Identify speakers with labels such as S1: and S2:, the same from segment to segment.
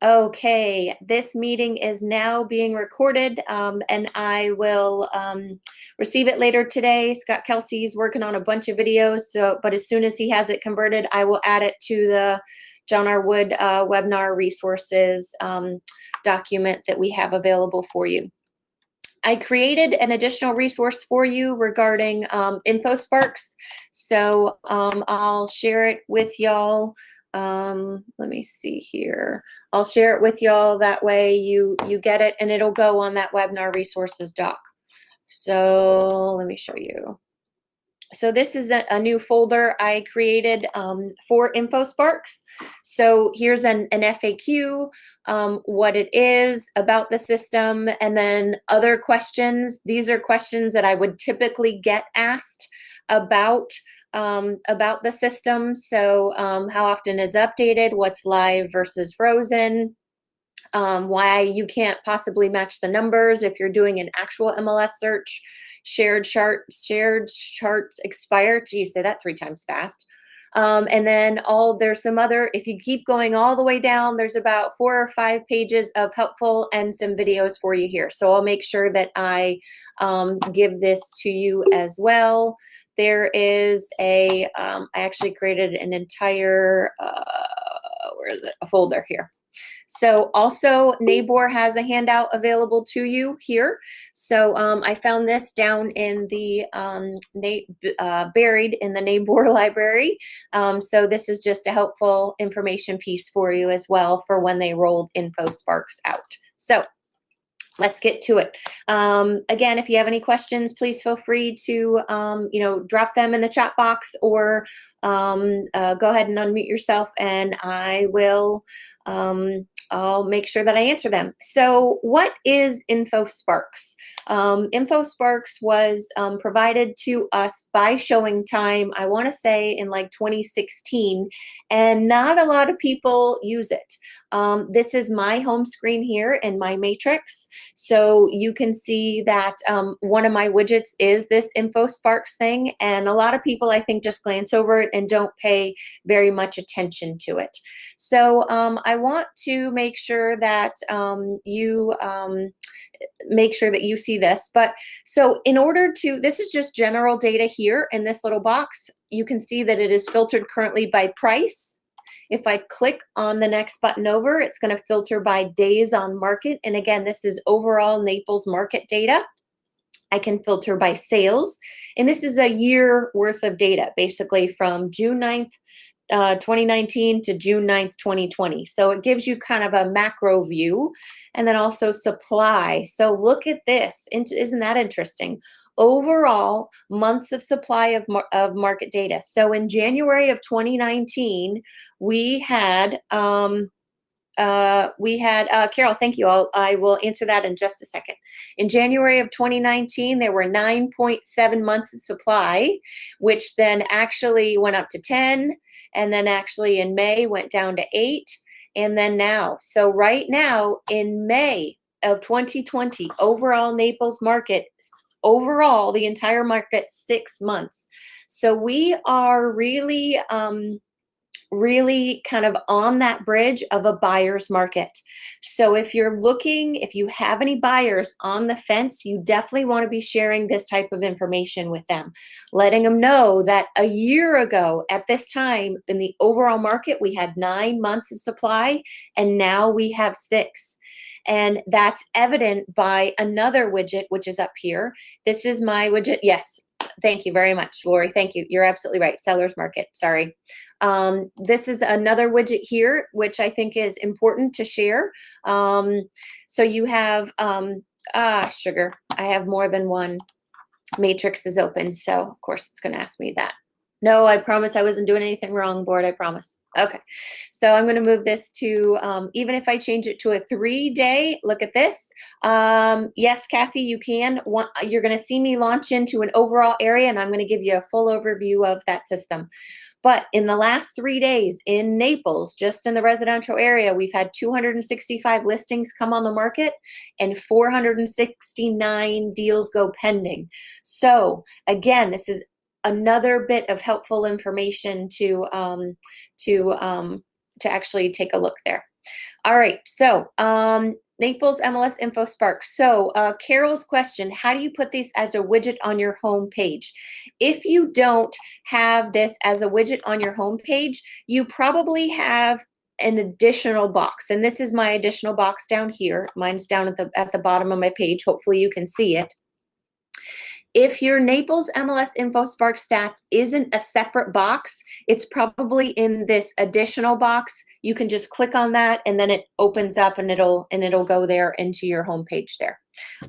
S1: Okay, this meeting is now being recorded, and I will receive it later today. Scott Kelsey's working on a bunch of videos, but as soon as he has it converted, I will add it to the John R. Wood webinar resources document that we have available for you. I created an additional resource for you regarding InfoSparks, so I'll share it with y'all. Let me see here. I'll share it with y'all. That way you get it, and it'll go on that webinar resources doc. So let me show you. So this is a new folder I created for InfoSparks. So here's an FAQ, what it is, about the system, and then other questions. These are questions that I would typically get asked about the system. So how often is updated, what's live versus frozen, why you can't possibly match the numbers if you're doing an actual MLS search, shared charts expire. Geez, say that 3 times fast. And then there's some other, if you keep going all the way down, there's about 4 or 5 pages of helpful and some videos for you here. So I'll make sure that I give this to you as well. There is I actually created an entire, where is it? A folder here. So also NABOR has a handout available to you here. So I found this down in the buried in the NABOR library. So this is just a helpful information piece for you as well for when they rolled InfoSparks out. So let's get to it. Again, if you have any questions, please feel free to drop them in the chat box, or go ahead and unmute yourself, and I will I'll make sure that I answer them. So what is InfoSparks? InfoSparks was provided to us by Showing Time, I want to say in like 2016, and not a lot of people use it. This is my home screen here in my matrix. So you can see that one of my widgets is this InfoSparks thing, and a lot of people, I think, just glance over it and don't pay very much attention to it. So I want to make sure that you see this. But so in order to, this is just general data here in this little box. You can see that it is filtered currently by price. If I click on the next button over, it's going to filter by days on market. And again, this is overall Naples market data. I can filter by sales. And this is a year worth of data, basically from June 9th, 2019 to June 9th, 2020. So it gives you kind of a macro view, and then also supply. So look at this. Isn't that interesting? Overall months of supply of market data. So in January of 2019, we had Carol, thank you. I will answer that in just a second. In January of 2019, there were 9.7 months of supply, which then actually went up to 10, and then actually in May went down to 8, and then now. So right now in May of 2020, overall Naples market, overall the entire market, 6 months. So we are really kind of on that bridge of a buyer's market. So if you have any buyers on the fence, you definitely want to be sharing this type of information with them, letting them know that a year ago at this time in the overall market, we had 9 months of supply, and now we have 6. And that's evident by another widget, which is up here. This is my widget. Yes. Thank you very much, Lori. Thank you. You're absolutely right. Seller's market. Sorry. This is another widget here, which I think is important to share. So you have, sugar. I have more than one matrix is open. So of course it's going to ask me that. No, I promise I wasn't doing anything wrong, board. I promise. Okay. So I'm going to move this to, even if I change it to a 3-day, look at this. Yes, Kathy, you can. You're going to see me launch into an overall area, and I'm going to give you a full overview of that system. But in the last 3 days in Naples, just in the residential area, we've had 265 listings come on the market and 469 deals go pending. So again, this is another bit of helpful information to actually take a look there. All right, so Naples MLS InfoSparks. So Carol's question, how do you put this as a widget on your home page? If you don't have this as a widget on your home page, you probably have an additional box, and this is my additional box down here. Mine's down at the bottom of my page. Hopefully you can see it. If your Naples MLS InfoSpark stats isn't a separate box, it's probably in this additional box. You can just click on that and then it opens up and it'll go there into your home page there.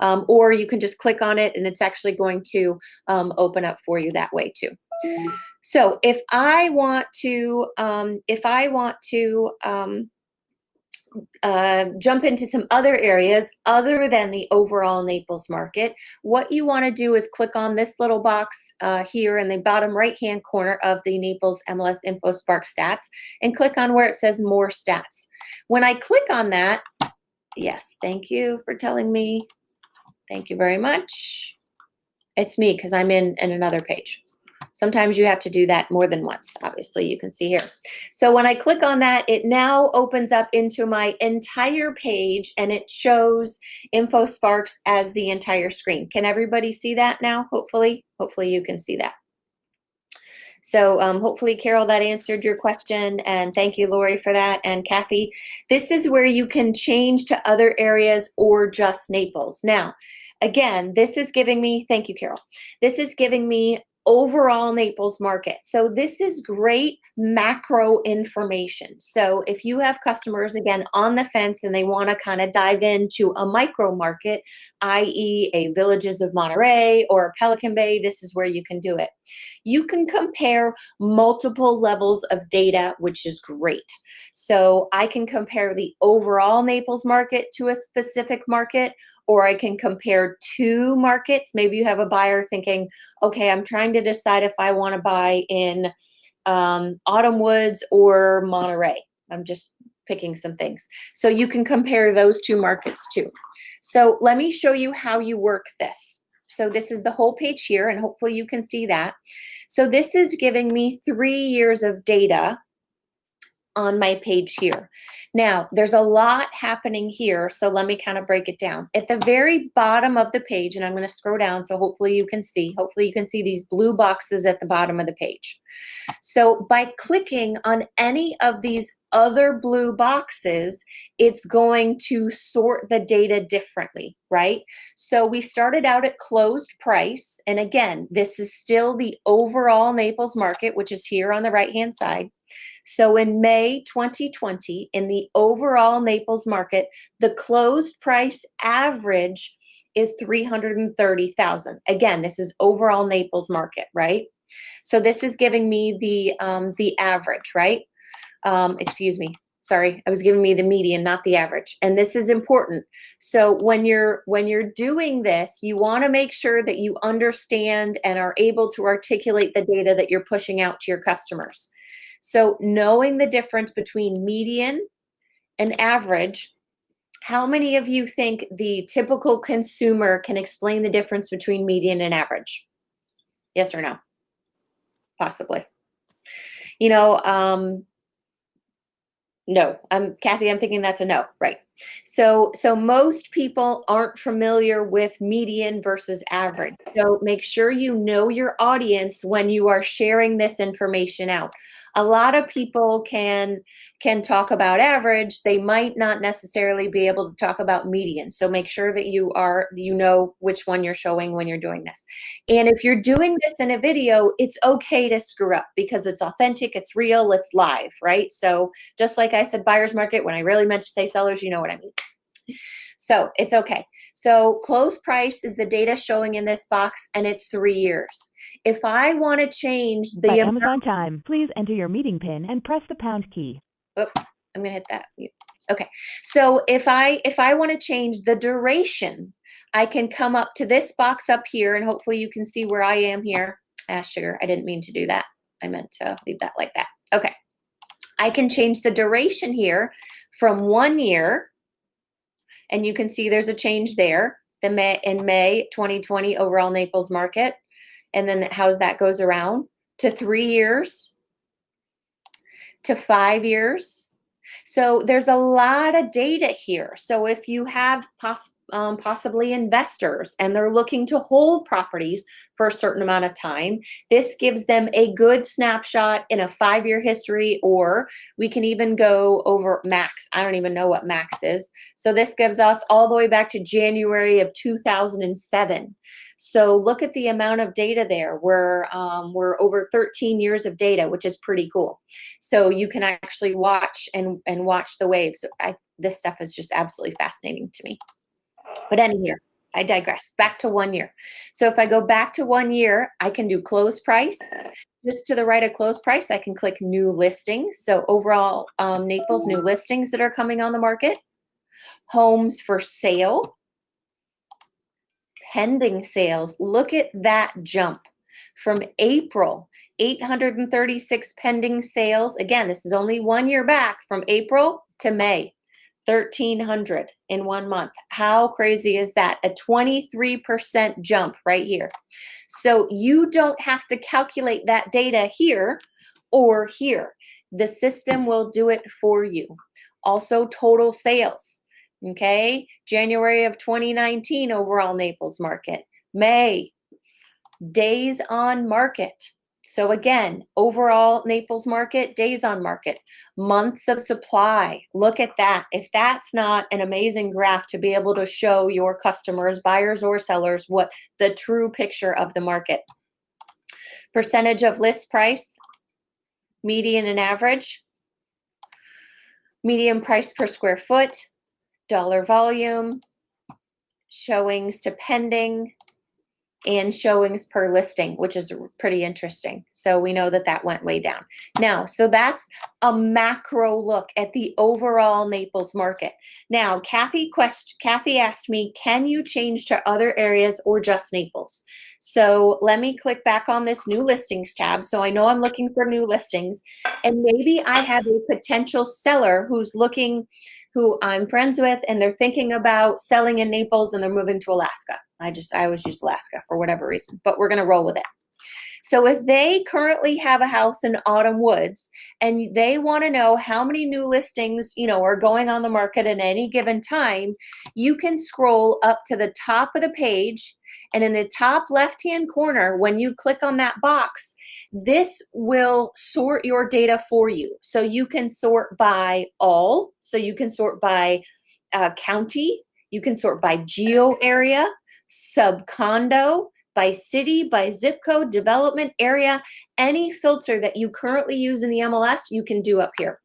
S1: Or you can just click on it and it's actually going to open up for you that way too. So if I want to jump into some other areas other than the overall Naples market, what you want to do is click on this little box here in the bottom right hand corner of the Naples MLS InfoSpark stats and click on where it says more stats. When I click on that, yes, thank you for telling me. Thank you very much. It's me because I'm in another page. Sometimes you have to do that more than once, obviously, you can see here. So when I click on that, it now opens up into my entire page and it shows InfoSparks as the entire screen. Can everybody see that now? Hopefully you can see that. So hopefully, Carol, that answered your question, and thank you, Lori, for that, and Kathy. This is where you can change to other areas or just Naples. Now, again, this is giving me, thank you, Carol, this is giving me overall Naples market. So this is great macro information. So if you have customers, again, on the fence and they want to kind of dive into a micro market, i.e. a Villages of Monterey or Pelican Bay, this is where you can do it. You can compare multiple levels of data, which is great. So I can compare the overall Naples market to a specific market, or I can compare two markets. Maybe you have a buyer thinking, okay, I'm trying to decide if I want to buy in Autumn Woods or Monterey. I'm just picking some things. So you can compare those two markets too. So let me show you how you work this. So this is the whole page here, and hopefully you can see that. So this is giving me 3 years of data on my page here. Now, there's a lot happening here, so let me kind of break it down. At the very bottom of the page, and I'm going to scroll down so hopefully you can see these blue boxes at the bottom of the page. So by clicking on any of these other blue boxes, it's going to sort the data differently, right? So we started out at closed price, and again, this is still the overall Naples market, which is here on the right-hand side. So in May 2020, in the overall Naples market, the closed price average is 330,000. Again, this is overall Naples market, right? So this is giving me the average, right? Excuse me. Sorry, I was giving me the median, not the average. And this is important. So when you're doing this, you want to make sure that you understand and are able to articulate the data that you're pushing out to your customers. So knowing the difference between median and average, how many of you think the typical consumer can explain the difference between median and average? Yes or no? Possibly. You know, no. Kathy, I'm thinking that's a no, right? So most people aren't familiar with median versus average. So make sure you know your audience when you are sharing this information out. A lot of people can talk about average. They might not necessarily be able to talk about median. So make sure that you know which one you're showing when you're doing this. And if you're doing this in a video, it's okay to screw up because it's authentic, it's real, it's live, right? So just like I said, buyer's market, when I really meant to say sellers, you know what I mean. So it's okay. So close price is the data showing in this box, and it's 3 years. If I want to change the
S2: By Amazon time, please enter your meeting pin and press the pound key.
S1: Oh, I'm gonna hit that. Okay. So if I want to change the duration, I can come up to this box up here, and hopefully you can see where I am here. Sugar, I didn't mean to do that. I meant to leave that like that. Okay. I can change the duration here from 1 year, and you can see there's a change there. In May 2020 overall Naples market, and then how that goes around to 3 years, to 5 years, So there's a lot of data here. So if you have possibly investors and they're looking to hold properties for a certain amount of time, this gives them a good snapshot in a 5-year history, or we can even go over max. I don't even know what max is. So this gives us all the way back to January of 2007. So look at the amount of data there. We're over 13 years of data, which is pretty cool. So you can actually watch and watch the waves. This stuff is just absolutely fascinating to me. But anyway, I digress. Back to 1 year. So if I go back to 1 year, I can do close price. Just to the right of close price, I can click new listings. So overall, Naples new listings that are coming on the market. Homes for sale. Pending sales. Look at that jump from April, 836 pending sales. Again, this is only 1 year back from April to May, 1,300 in 1 month. How crazy is that? A 23% jump right here. So you don't have to calculate that data here or here. The system will do it for you. Also, total sales. Okay, January of 2019 overall Naples market. May, days on market. So again, overall Naples market, days on market, months of supply. Look at that. If that's not an amazing graph to be able to show your customers, buyers or sellers, what the true picture of the market. Percentage of list price, median and average, median price per square foot, dollar volume, showings to pending, and showings per listing, which is pretty interesting. So we know that that went way down. Now, so that's a macro look at the overall Naples market. Now, Kathy asked me, can you change to other areas or just Naples? So let me click back on this new listings tab. So I know I'm looking for new listings, and maybe I have a potential seller who's looking, who I'm friends with, and they're thinking about selling in Naples and they're moving to Alaska. I always use Alaska for whatever reason, but we're going to roll with it. So if they currently have a house in Autumn Woods and they want to know how many new listings, are going on the market at any given time, you can scroll up to the top of the page, and in the top left-hand corner, when you click on that box, this will sort your data for you. So you can sort by all. So you can sort by county. You can sort by geo area, sub-condo, by city, by zip code, development area. Any filter that you currently use in the MLS, you can do up here.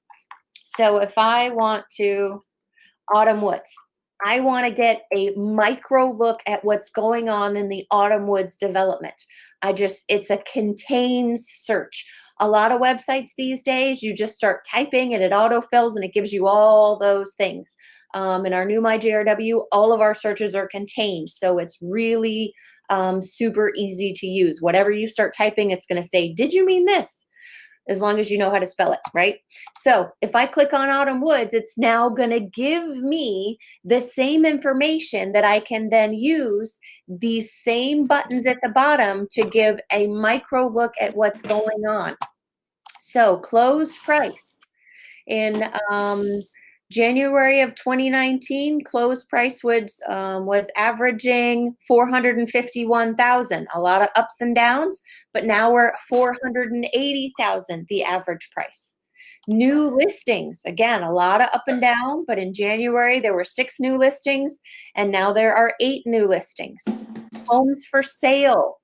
S1: So if I want to, Autumn Woods, I want to get a micro look at what's going on in the Autumn Woods development. It's a contains search. A lot of websites these days, you just start typing and it autofills and it gives you all those things. In our new MyJRW, all of our searches are contained, so it's really super easy to use. Whatever you start typing, it's going to say, did you mean this? As long as you know how to spell it, right? So if I click on Autumn Woods, it's now going to give me the same information that I can then use these same buttons at the bottom to give a micro look at what's going on. So closed price. In January of 2019, closed price was averaging 451,000. A lot of ups and downs, but now we're at 480,000, the average price. New listings, again, a lot of up and down, but in January there were 6 new listings, and now there are 8 new listings. Homes for sale.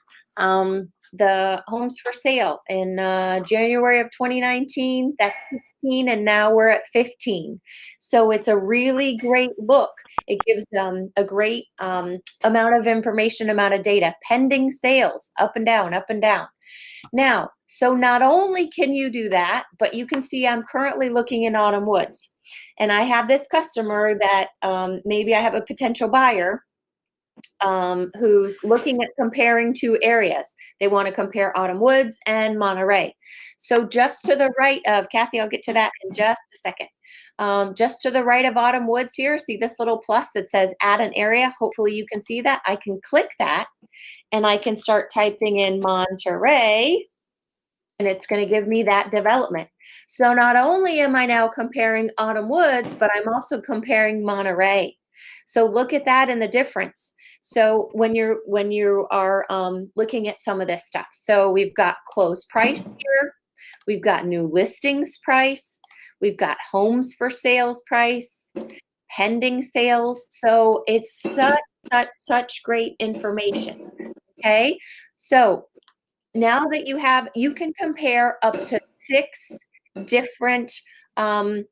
S1: The homes for sale in January of 2019, that's 16, and now we're at 15. So it's a really great look. It gives them a great amount of information, amount of data. Pending sales, up and down, up and down. Now, so not only can you do that, but you can see I'm currently looking in Autumn Woods. And I have this customer that maybe I have a potential buyer who's looking at comparing 2 areas. They want to compare Autumn Woods and Monterey. So just to the right of, Kathy, I'll get to that in just a second. Just to the right of Autumn Woods here, see this little plus that says add an area? Hopefully you can see that. I can click that and I can start typing in Monterey. and it's going to give me that development. So not only am I now comparing Autumn Woods, but I'm also comparing Monterey. So look at that and the difference. So when you are looking at some of this stuff, so we've got closed price here, we've got new listings price, we've got homes for sales price, pending sales. So it's such great information. Okay, so now that you can compare up to 6 different um,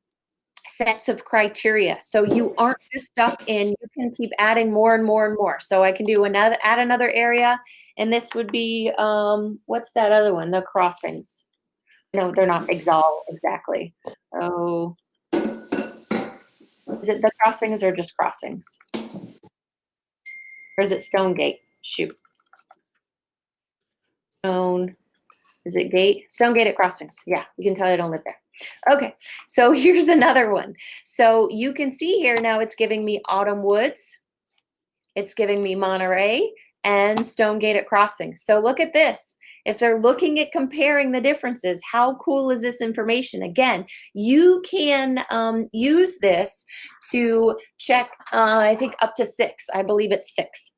S1: sets of criteria. So you aren't just stuck in, you can keep adding more and more and more. So I can do add another area, and this would be, what's that other one? The crossings. No, they're not exactly. Oh, is it the crossings or just crossings? Or is it Stonegate? Shoot. Stone, is it Gate? Stonegate at Crossings. Yeah, you can tell I don't live there. Okay, so here's another one. So you can see here now it's giving me Autumn Woods, it's giving me Monterey, and Stonegate at Crossings. So look at this. If they're looking at comparing the differences, how cool is this information? Again, you can use this to check, I think up to 6. I believe it's 6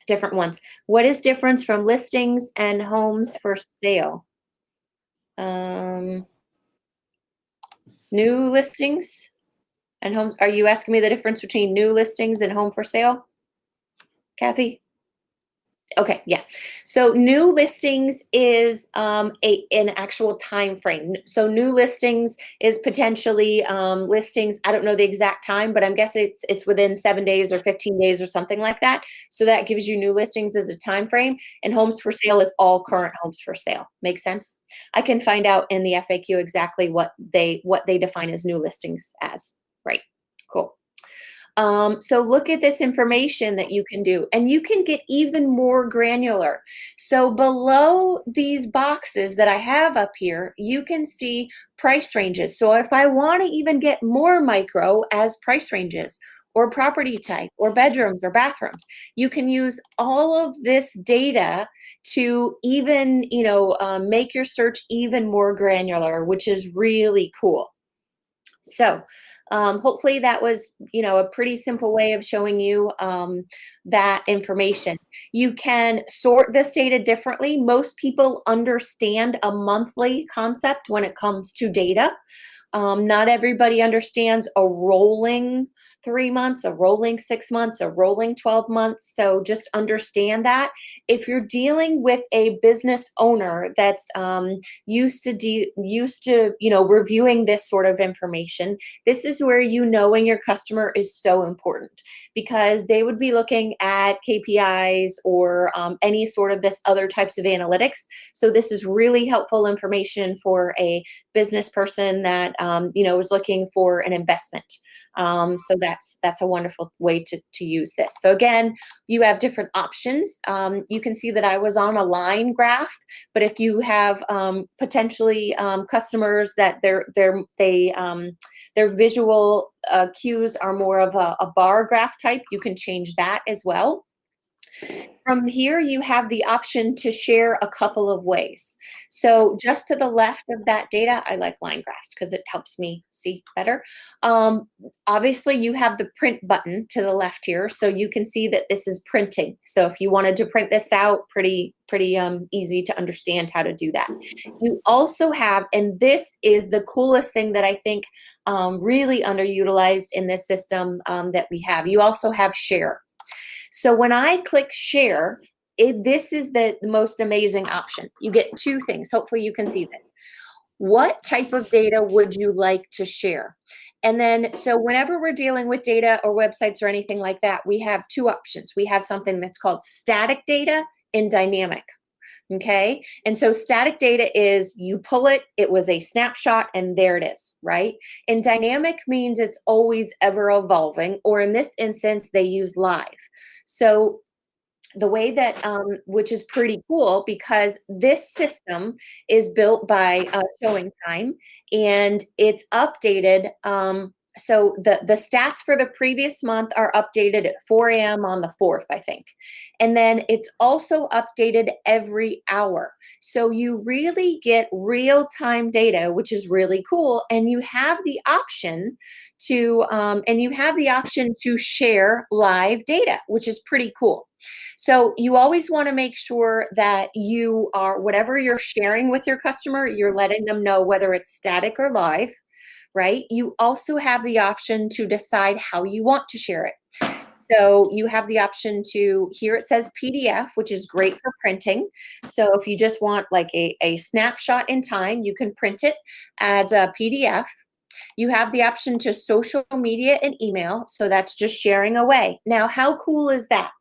S1: different ones. What is difference from listings and homes for sale? New listings and homes. Are you asking me the difference between new listings and home for sale, Kathy? Okay, yeah. So new listings is an actual time frame. So new listings is potentially listings. I don't know the exact time, but I'm guessing it's within 7 days or 15 days or something like that. So that gives you new listings as a time frame, and homes for sale is all current homes for sale. Make sense? I can find out in the FAQ exactly what they define as new listings as. Right. Cool. So look at this information that you can do, and you can get even more granular. So below these boxes that I have up here, you can see price ranges. So if I want to even get more micro as price ranges, or property type, or bedrooms, or bathrooms, you can use all of this data to even, make your search even more granular, which is really cool. So hopefully that was, a pretty simple way of showing you that information. You can sort this data differently. Most people understand a monthly concept when it comes to data. Not everybody understands a rolling 3 months, a rolling 6 months, a rolling 12 months. So just understand that. If you're dealing with a business owner that's used to reviewing this sort of information, this is where knowing your customer is so important, because they would be looking at KPIs or any sort of this other types of analytics. So this is really helpful information for a business person that is looking for an investment. So that's a wonderful way to use this. So again, you have different options. You can see that I was on a line graph, but if you have potentially customers that their visual cues are more of a bar graph type, you can change that as well. From here, you have the option to share a couple of ways. So just to the left of that data, I like line graphs because it helps me see better. Obviously, you have the print button to the left here, so you can see that this is printing. So if you wanted to print this out, pretty easy to understand how to do that. You also have, and this is the coolest thing that I think really underutilized in this system that we have, you also have share. So when I click share, this is the most amazing option. You get 2 things. Hopefully you can see this. What type of data would you like to share? And then, so whenever we're dealing with data or websites or anything like that, we have 2 options. We have something that's called static data and dynamic. Okay, and so static data is you pull it, it was a snapshot, and there it is, right? And dynamic means it's always ever evolving, or in this instance, they use live. So the way that, which is pretty cool, because this system is built by Showing Time, and it's updated so the stats for the previous month are updated at 4 a.m. on the 4th, I think. And then it's also updated every hour. So you really get real-time data, which is really cool. And you have the option to share live data, which is pretty cool. So you always want to make sure that whatever you're sharing with your customer, you're letting them know whether it's static or live, right? You also have the option to decide how you want to share it. So you have the option here it says PDF, which is great for printing. So if you just want like a snapshot in time, you can print it as a PDF. You have the option to social media and email, so that's just sharing away. Now, how cool is that?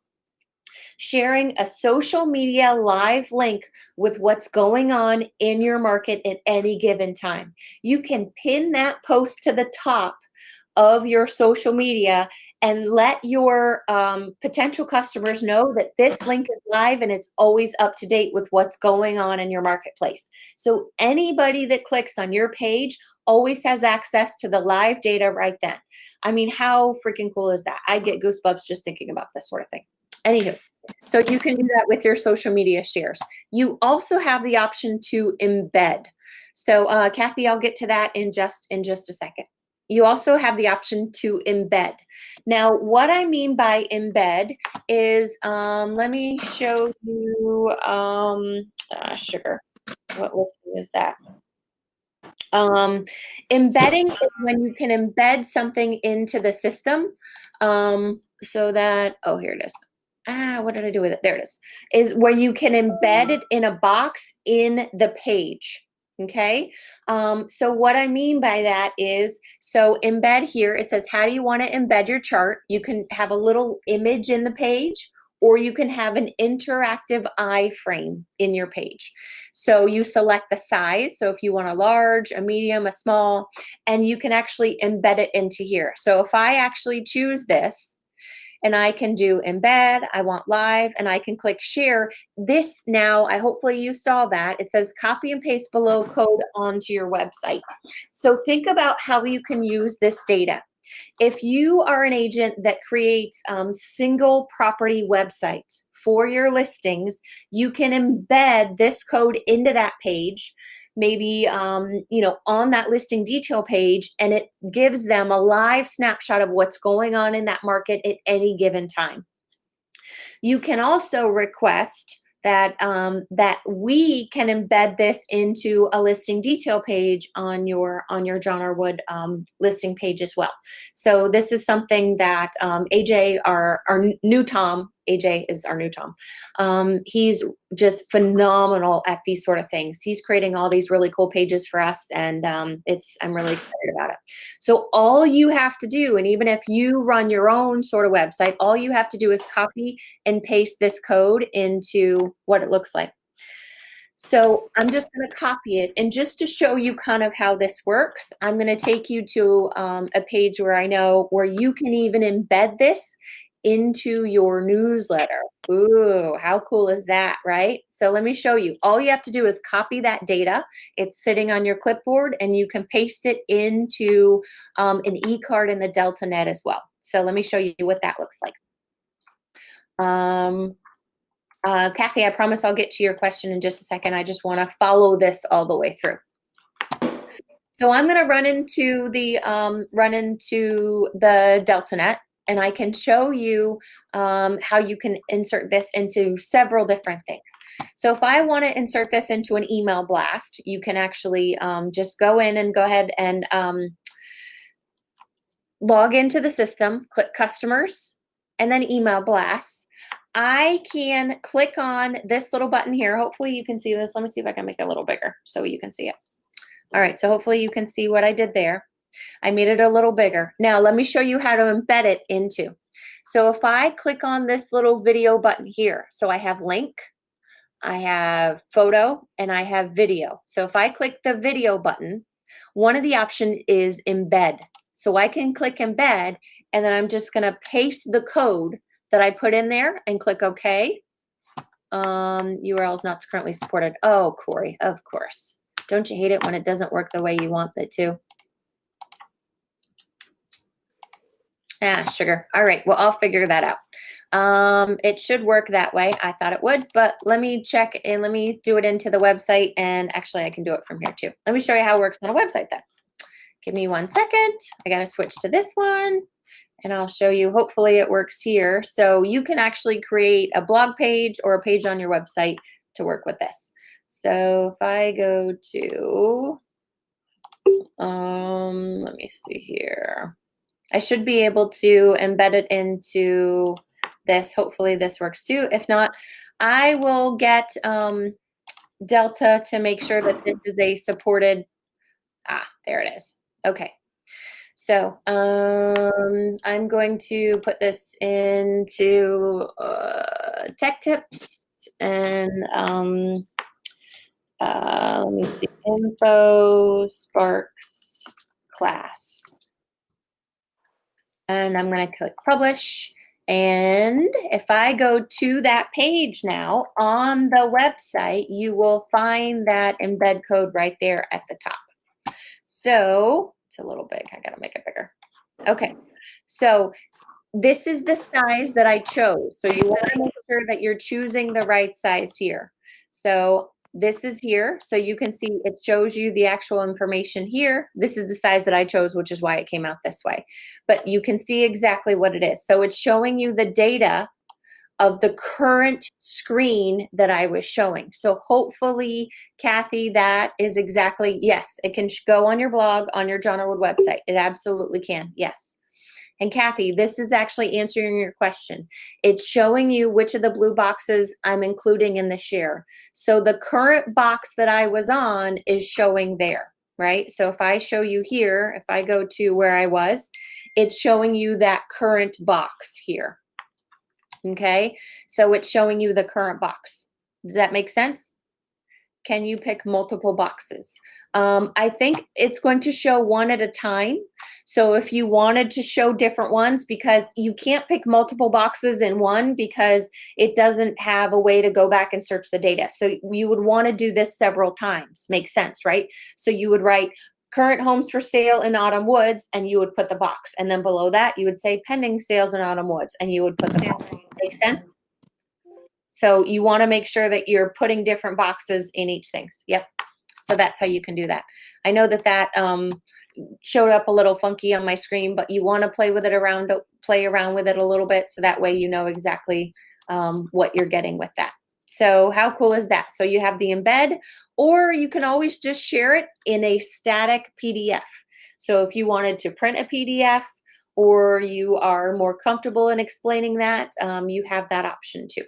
S1: Sharing a social media live link with what's going on in your market at any given time. You can pin that post to the top of your social media and let your potential customers know that this link is live and it's always up to date with what's going on in your marketplace. So anybody that clicks on your page always has access to the live data right then. I mean, how freaking cool is that? I get goosebumps just thinking about this sort of thing. Anywho, so you can do that with your social media shares. You also have the option to embed. So Kathy, I'll get to that in just a second. You also have the option to embed. Now, what I mean by embed is, let me show you, sugar. What listing is that? Embedding is when you can embed something into the system, so that, oh, here it is. What did I do with it? There it is where you can embed it in a box in the page. Okay, so what I mean by that is, so embed here, it says, how do you want to embed your chart? You can have a little image in the page, or you can have an interactive iframe in your page. So you select the size, so if you want a large, a medium, a small, and you can actually embed it into here. So if I actually choose this, and I can do embed, I want live, and I can click share. This now, hopefully you saw that. It says copy and paste below code onto your website. So think about how you can use this data. If you are an agent that creates single property websites for your listings, you can embed this code into that page, maybe on that listing detail page, and it gives them a live snapshot of what's going on in that market at any given time. You can also request that we can embed this into a listing detail page on your John R. Wood listing page as well. So this is something that AJ, our new Tom, AJ is our new Tom. He's just phenomenal at these sort of things. He's creating all these really cool pages for us, and I'm really excited about it. So all you have to do, and even if you run your own sort of website, all you have to do is copy and paste this code into what it looks like. So I'm just going to copy it, and just to show you kind of how this works, I'm going to take you to a page where you can even embed this into your newsletter. Ooh, how cool is that, right? So let me show you. All you have to do is copy that data. It's sitting on your clipboard, and you can paste it into an e-card in the DeltaNet as well. So let me show you what that looks like. Kathy, I promise I'll get to your question in just a second. I just want to follow this all the way through. So I'm going to run into the DeltaNet, and I can show you how you can insert this into several different things. So if I want to insert this into an email blast, you can actually just go in and go ahead and log into the system, click customers, and then email blasts. I can click on this little button here. Hopefully you can see this. Let me see if I can make it a little bigger so you can see it. All right, so hopefully you can see what I did there. I made it a little bigger. Now let me show you how to embed it into. So if I click on this little video button here, so I have link, I have photo, and I have video. So if I click the video button, one of the options is embed. So I can click embed, and then I'm just going to paste the code that I put in there and click OK. URL is not currently supported. Oh, Corey, of course. Don't you hate it when it doesn't work the way you want it to? Ah, sugar. All right. Well, I'll figure that out. It should work that way. I thought it would, but let me check and let me do it into the website. And actually, I can do it from here too. Let me show you how it works on a website then. Give me 1 second. I got to switch to this one and I'll show you. Hopefully it works here. So you can actually create a blog page or a page on your website to work with this. So if I go to, let me see here. I should be able to embed it into this. Hopefully this works too. If not, I will get Delta to make sure that this is a supported, there it is. Okay. So I'm going to put this into tech tips and let me see, InfoSparks class. And I'm going to click publish. And if I go to that page now on the website, you will find that embed code right there at the top. So it's a little big. I got to make it bigger. Okay. So this is the size that I chose. So you want to make sure that you're choosing the right size here. So this is here. So you can see it shows you the actual information here. This is the size that I chose, which is why it came out this way. But you can see exactly what it is. So it's showing you the data of the current screen that I was showing. So hopefully, Kathy, that is exactly, yes, it can go on your blog, on your John Arwood website. It absolutely can, yes. And Kathy, this is actually answering your question. It's showing you which of the blue boxes I'm including in the share. So the current box that I was on is showing there, right? So if I show you here, if I go to where I was, it's showing you that current box here. Okay, so it's showing you the current box. Does that make sense? Can you pick multiple boxes? I think it's going to show one at a time. So if you wanted to show different ones, because you can't pick multiple boxes in one because it doesn't have a way to go back and search the data. So you would want to do this several times. Makes sense, right? So you would write current homes for sale in Autumn Woods and you would put the box. And then below that, you would say pending sales in Autumn Woods and you would put the box. Make sense? So you want to make sure that you're putting different boxes in each thing. Yep. So that's how you can do that. I know that that showed up a little funky on my screen, but you want to play around with it a little bit so that way you know exactly what you're getting with that. So how cool is that? So you have the embed, or you can always just share it in a static PDF. So if you wanted to print a PDF or you are more comfortable in explaining that, you have that option too.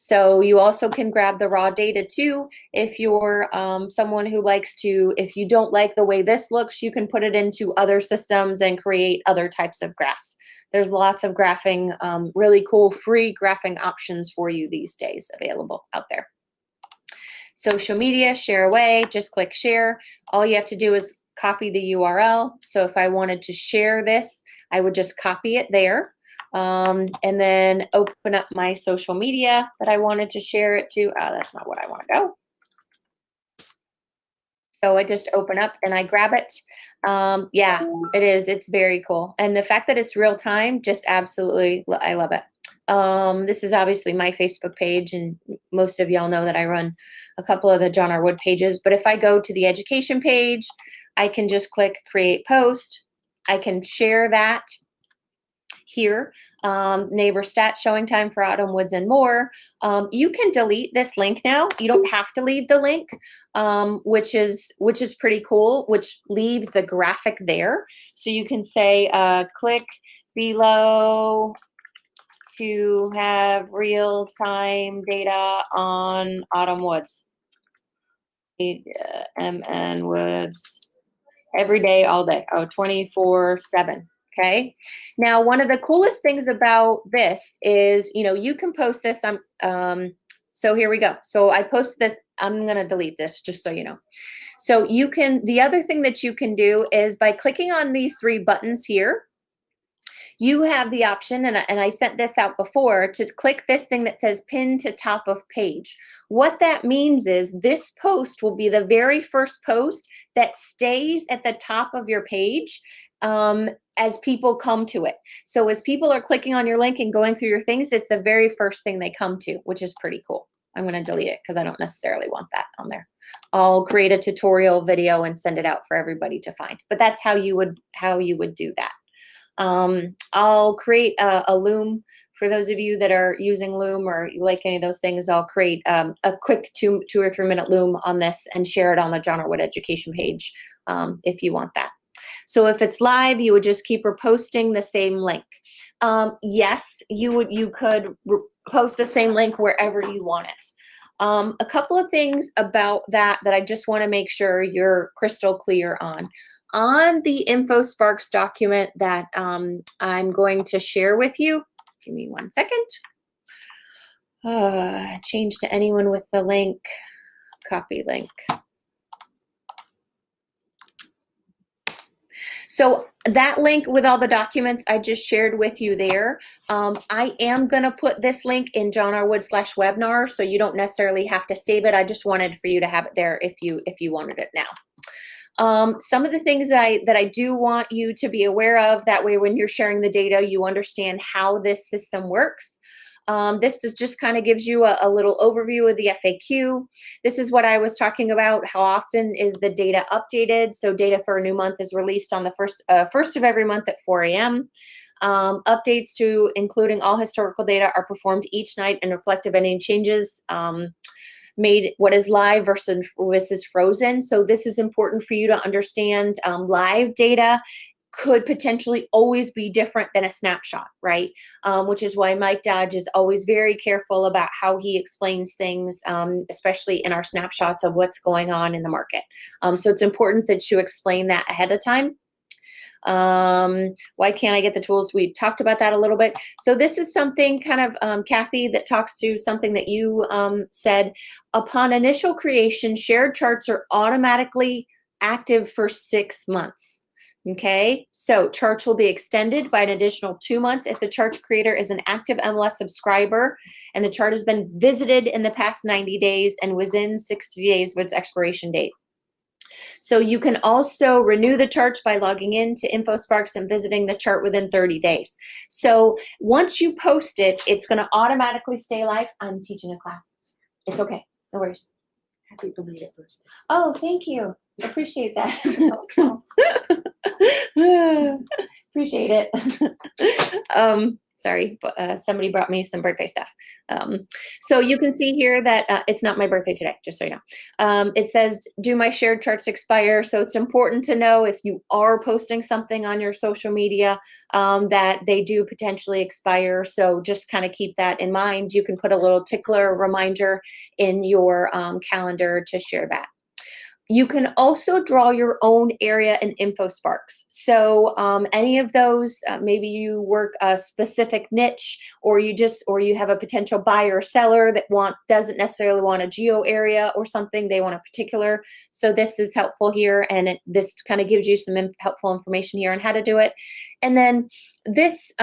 S1: So you also can grab the raw data too. If you're someone who likes to, if you don't like the way this looks, you can put it into other systems and create other types of graphs. There's lots of graphing, really cool free graphing options for you these days available out there. Social media, share away, just click share. All you have to do is copy the URL. So if I wanted to share this, I would just copy it there. And then open up my social media that I wanted to share it to. Oh, that's not what I want to go. So I just open up and I grab it. Yeah, it is. It's very cool. And the fact that it's real time, just absolutely, I love it. This is obviously my Facebook page, and most of y'all know that I run a couple of the John R. Wood pages. But if I go to the education page, I can just click create post. I can share that here, neighbor stats, showing time for Autumn Woods and more. You can delete this link now. You don't have to leave the link, which is pretty cool, which leaves the graphic there. So you can say click below to have real-time data on Autumn Woods. MN Woods every day, all day, 24/7. Okay. Now, one of the coolest things about this is, you can post this. So here we go. So I post this. I'm going to delete this just so you know. So the other thing that you can do is by clicking on these three buttons here, you have the option, and I sent this out before, to click this thing that says pin to top of page. What that means is this post will be the very first post that stays at the top of your page as people come to it. So as people are clicking on your link and going through your things, it's the very first thing they come to, which is pretty cool. I'm going to delete it because I don't necessarily want that on there. I'll create a tutorial video and send it out for everybody to find. But that's how you would do that. I'll create a Loom. For those of you that are using Loom or you like any of those things, I'll create a quick 2 or 3 minute Loom on this and share it on the John Arwood education page if you want that. So if it's live, you would just keep reposting the same link. Yes, you could post the same link wherever you want it. A couple of things about that I just want to make sure you're crystal clear on. On the InfoSparks document that I'm going to share with you, give me 1 second. Change to anyone with the link, copy link. So that link with all the documents I just shared with you there, I am going to put this link in John Arwood/webinar, so you don't necessarily have to save it. I just wanted for you to have it there if you wanted it now. Some of the things that I do want you to be aware of, that way when you're sharing the data, you understand how this system works. This just kind of gives you a little overview of the FAQ. This is what I was talking about. How often is the data updated? So data for a new month is released on the first of every month at 4 a.m. Updates to including all historical data are performed each night and reflective of any changes made what is live versus frozen. So this is important for you to understand. Live data could potentially always be different than a snapshot, right? Which is why Mike Dodge is always very careful about how he explains things, especially in our snapshots of what's going on in the market. So it's important that you explain that ahead of time. Why can't I get the tools? We talked about that a little bit. So this is something kind of, Kathy, that talks to something that you said. Upon initial creation, shared charts are automatically active for 6 months. Okay, so charts will be extended by an additional 2 months if the chart creator is an active MLS subscriber and the chart has been visited in the past 90 days and within 60 days of its expiration date. So you can also renew the charts by logging into InfoSparks and visiting the chart within 30 days. So once you post it, it's going to automatically stay live. I'm teaching a class. It's okay. No worries.
S3: Happy belated birthday.
S1: Oh, thank you. Appreciate that. Appreciate it. Sorry, but somebody brought me some birthday stuff. So you can see here that it's not my birthday today, just so you know. It says, do my shared charts expire? So it's important to know if you are posting something on your social media that they do potentially expire. So just kind of keep that in mind. You can put a little tickler reminder in your calendar to share that. You can also draw your own area in InfoSparks. So any of those, maybe you work a specific niche, or you have a potential buyer or seller that doesn't necessarily want a geo area or something, they want a particular. So this is helpful here, and this kind of gives you some helpful information here on how to do it. And then these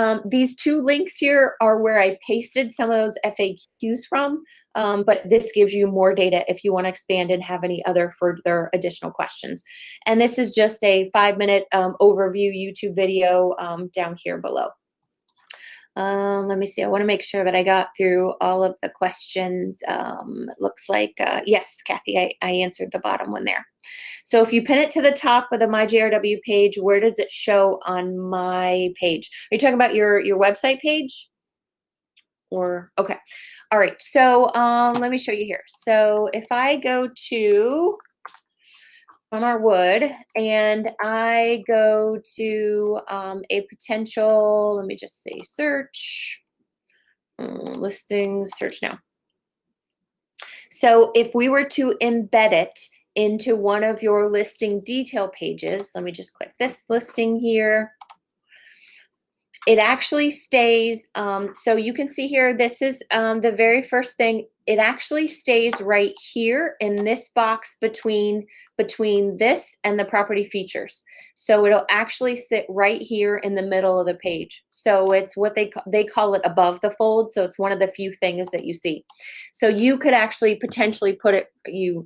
S1: 2 links here are where I pasted some of those FAQs from, but this gives you more data if you want to expand and have any other further additional questions. And this is just a 5-minute overview YouTube video down here below. Let me see, I want to make sure that I got through all of the questions. Looks like, yes, Kathy, I answered the bottom one there. So if you pin it to the top of the My JRW page, where does it show on my page? Are you talking about your website page? Or, okay. All right, so let me show you here. So if I go to John Arwood and I go to a potential, let me just say search, listings, search now. So if we were to embed it into one of your listing detail pages, let me just click this listing here. It actually stays, so you can see here, this is the very first thing. It actually stays right here in this box between this and the property features. So it'll actually sit right here in the middle of the page. So it's what they call it above the fold. So it's one of the few things that you see. So you could actually potentially put it,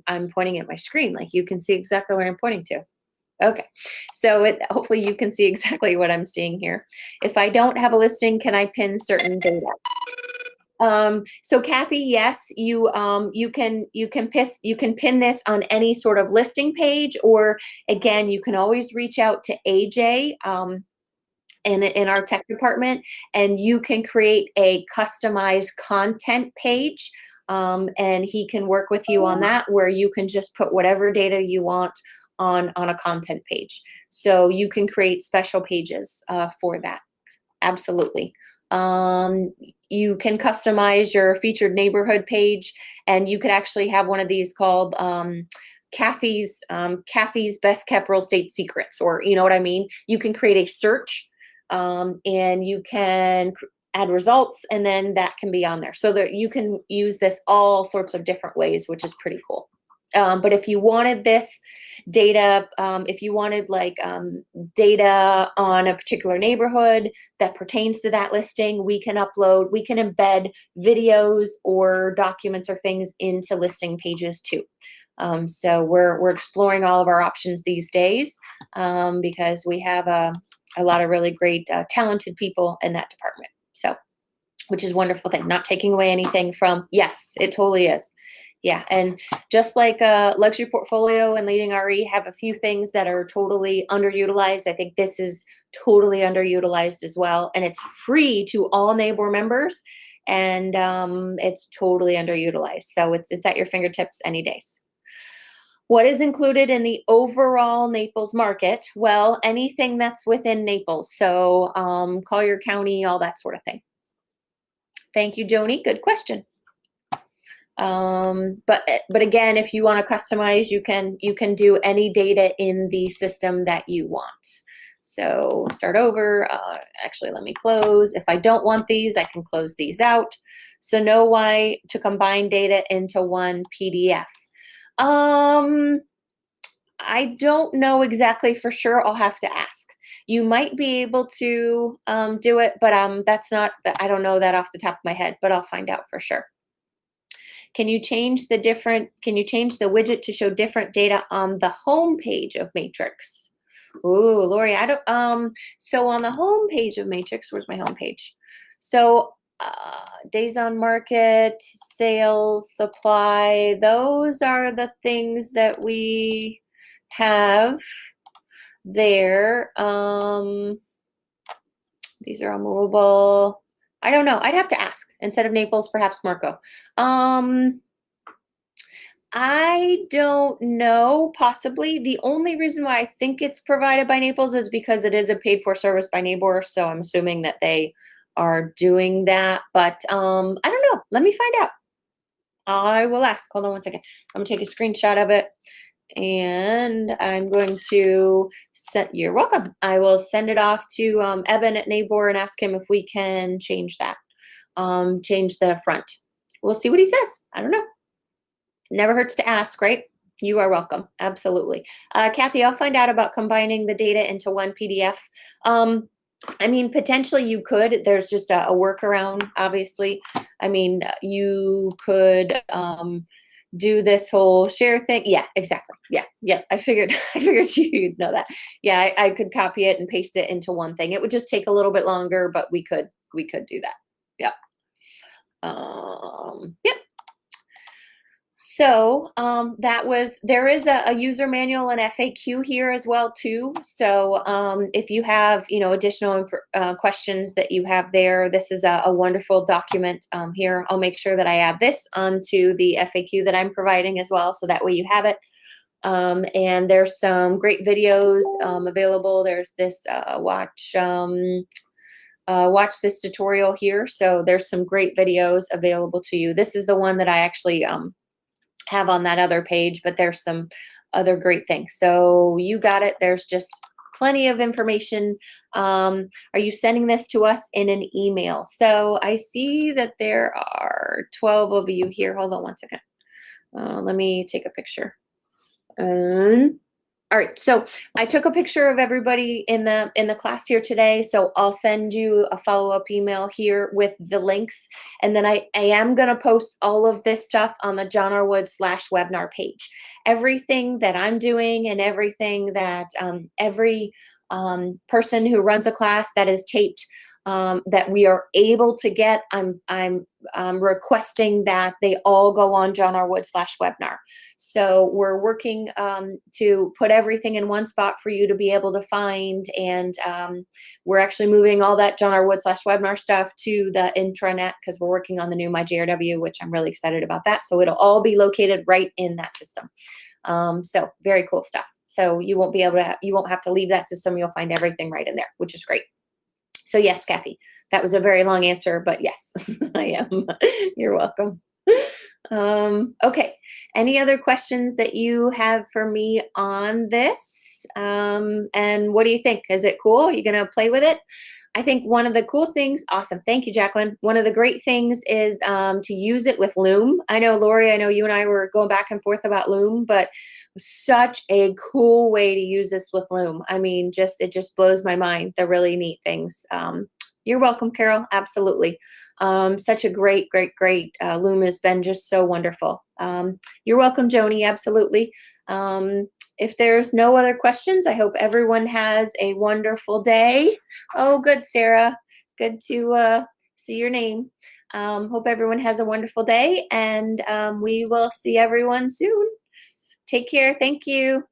S1: I'm pointing at my screen, like you can see exactly where I'm pointing to. Okay, so hopefully you can see exactly what I'm seeing here. If I don't have a listing, can I pin certain data? So Kathy, yes, you can pin this on any sort of listing page, or again, you can always reach out to AJ in our tech department, and you can create a customized content page, and he can work with you on that, where you can just put whatever data you want on a content page. So you can create special pages for that. Absolutely. You can customize your featured neighborhood page, and you could actually have one of these called Kathy's Best Kept Real Estate Secrets, or you know what I mean. You can create a search, and you can add results, and then that can be on there, so that you can use this all sorts of different ways, which is pretty cool. But if you wanted this data, if you wanted like data on a particular neighborhood that pertains to that listing, we can embed videos or documents or things into listing pages too. So we're exploring all of our options these days, because we have a lot of really great talented people in that department. So, which is a wonderful thing. Not taking away anything from, yes, it totally is. Yeah, and just like luxury portfolio and leading RE have a few things that are totally underutilized, I think this is totally underutilized as well, and it's free to all neighbor members, and it's totally underutilized. So it's at your fingertips any days. What is included in the overall Naples market? Well, anything that's within Naples, so Collier County, all that sort of thing. Thank you, Joni. Good question. But again, if you want to customize, you can do any data in the system that you want. So start over. Actually, let me close. If I don't want these, I can close these out. So know why to combine data into one PDF. I don't know exactly for sure. I'll have to ask. You might be able to do it, but that's not. I don't know that off the top of my head, but I'll find out for sure. Can you change the widget to show different data on the home page of Matrix? Ooh, Lori, I don't, so on the home page of Matrix, where's my home page? So, days on market, sales, supply, those are the things that we have there. These are all movable. I don't know. I'd have to ask. Instead of Naples, perhaps Marco. I don't know, possibly. The only reason why I think it's provided by Naples is because it is a paid for service by neighbor, so I'm assuming that they are doing that, but I don't know. Let me find out. I will ask. Hold on one second. I'm gonna take a screenshot of it, and I'm going to you're welcome. I will send it off to Evan at Neighbor and ask him if we can change that, change the front. We'll see what he says. I don't know. Never hurts to ask, right? You are welcome. Absolutely. Kathy, I'll find out about combining the data into one PDF. I mean, potentially you could. There's just a workaround, obviously. I mean, you could do this whole share thing. Yeah, exactly. Yeah. I figured you'd know that. Yeah, I could copy it and paste it into one thing. It would just take a little bit longer, but we could do that. Yeah. Yep. So there is a user manual and FAQ here as well too. So if you have additional questions that you have there, this is a wonderful document here. I'll make sure that I add this onto the FAQ that I'm providing as well, so that way you have it. And there's some great videos available. There's this watch this tutorial here. So there's some great videos available to you. This is the one that I actually have on that other page, but there's some other great things. So you got it. There's just plenty of information. Are you sending this to us in an email? So I see that there are 12 of you here. Hold on one second. Let me take a picture. All right, so I took a picture of everybody in the class here today, so I'll send you a follow-up email here with the links, and then I am going to post all of this stuff on the John R. Wood /webinar page. Everything that I'm doing and everything that every person who runs a class that is taped that we are able to get, I'm requesting that they all go on John R. Wood /webinar. So we're working to put everything in one spot for you to be able to find, and we're actually moving all that John R. Wood /webinar stuff to the intranet because we're working on the new MyJRW, which I'm really excited about that. So it'll all be located right in that system. So very cool stuff. So you won't have to leave that system. You'll find everything right in there, which is great. So yes, Kathy, that was a very long answer, but yes, I am. You're welcome. Okay, any other questions that you have for me on this? And what do you think? Is it cool? Are you going to play with it? I think one of the cool things, awesome, thank you, Jacqueline. One of the great things is to use it with Loom. I know, Lori, I know you and I were going back and forth about Loom, but such a cool way to use this with Loom. I mean, it just blows my mind, the really neat things. You're welcome, Carol, absolutely. Such a great Loom has been just so wonderful. You're welcome, Joni, absolutely. If there's no other questions, I hope everyone has a wonderful day. Oh, good, Sarah. Good to see your name. Hope everyone has a wonderful day, and we will see everyone soon. Take care. Thank you.